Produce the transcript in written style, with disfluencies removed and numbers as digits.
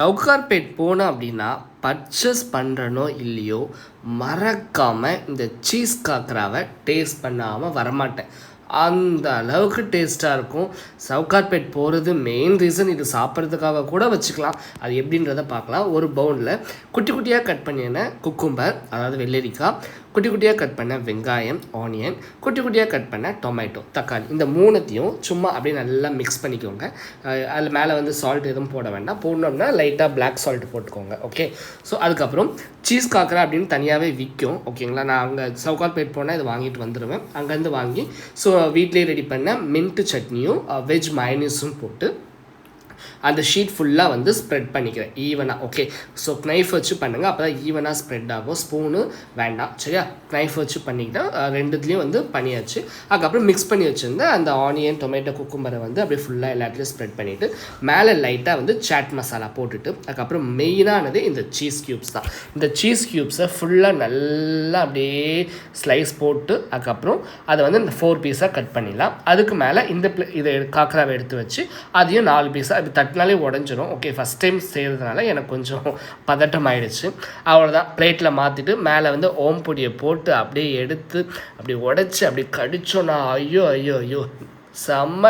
சவுகார்பேட் போனோம் அப்படின்னா பர்ச்சேஸ் பண்ணுறனோ இல்லையோ மறக்காமல் இந்த சீஸ் காக்கராவை டேஸ்ட் பண்ணாமல் வரமாட்டேன். அந்த அளவுக்கு டேஸ்ட்டாக இருக்கும். சவுகார்பேட் போகிறது மெயின் ரீசன் இது சாப்பிட்றதுக்காக கூட வச்சுக்கலாம். அது எப்படின்றத பார்க்கலாம். ஒரு பவுலில் குட்டி குட்டியாக கட் பண்ணின குக்கும்பர், அதாவது வெள்ளரிக்காய், குட்டி குட்டியாக கட் பண்ண வெங்காயம், ஆனியன், குட்டி குட்டியாக கட் பண்ண டொமேட்டோ, தக்காளி, இந்த மூணுத்தையும் சும்மா அப்படியே நல்லா மிக்ஸ் பண்ணிக்கோங்க. அதில் மேலே வந்து சால்ட் எதுவும் போட வேண்டாம். போடணும்னா லைட்டாக பிளாக் சால்ட் போட்டுக்கோங்க. ஓகே. ஸோ அதுக்கப்புறம் சீஸ் காக்கரா அப்படின்னு தனியாகவே விற்கும். ஓகேங்களா. நான் அங்கே சவுகார்பேட் போனால் இது வாங்கிட்டு வந்துடுவேன். அங்கேருந்து வாங்கி ஸோ வீட்டிலே ரெடி பண்ண மின்ட்டு சட்னியும் வெஜ் மயனீஸும் போட்டு அந்த ஷீட் ஃபுல்லாக வந்து ஸ்ப்ரெட் பண்ணிக்கிறேன் ஈவனாக. ஓகே. ஸோ நைஃப் வச்சு பண்ணுங்கள், அப்போ தான் ஈவனாக ஸ்ப்ரெட் ஆகும். ஸ்பூனு வேண்டாம், சரியா. நைஃப் வச்சு பண்ணிக்கிட்டால் ரெண்டுத்துலேயும் வந்து பண்ணியாச்சு. அதுக்கப்புறம் மிக்ஸ் பண்ணி வச்சுருந்த அந்த ஆனியன், டொமேட்டோ, குக்கும்பரை வந்து அப்படியே ஃபுல்லாக எல்லாத்துலேயும் ஸ்ப்ரெட் பண்ணிவிட்டு மேலே லைட்டாக வந்து சாட் மசாலா போட்டுட்டு அதுக்கப்புறம் மெயினானது இந்த சீஸ் க்யூப்ஸ் தான். இந்த சீஸ் க்யூப்ஸை ஃபுல்லாக நல்லா அப்படியே ஸ்லைஸ் போட்டு அதுக்கப்புறம் அதை வந்து இந்த 4 பீஸாக கட் பண்ணிடலாம். அதுக்கு மேலே இதை காக்கராவை எடுத்து வச்சு அதையும் 4 பீஸாக அது தட்டினாலே உடஞ்சிரும். ஓகே. ஃபஸ்ட் டைம் செய்கிறதுனால எனக்கு கொஞ்சம் பதட்டம் ஆகிடுச்சு. அவ்வளோதான். பிளேட்டில் மாற்றிட்டு மேலே வந்து ஓம் பொடியை போட்டு அப்படியே எடுத்து அப்படி உடச்சி அப்படி கடிச்சோன்னா ஐயோ ஐயோ ஐயோ செம்ம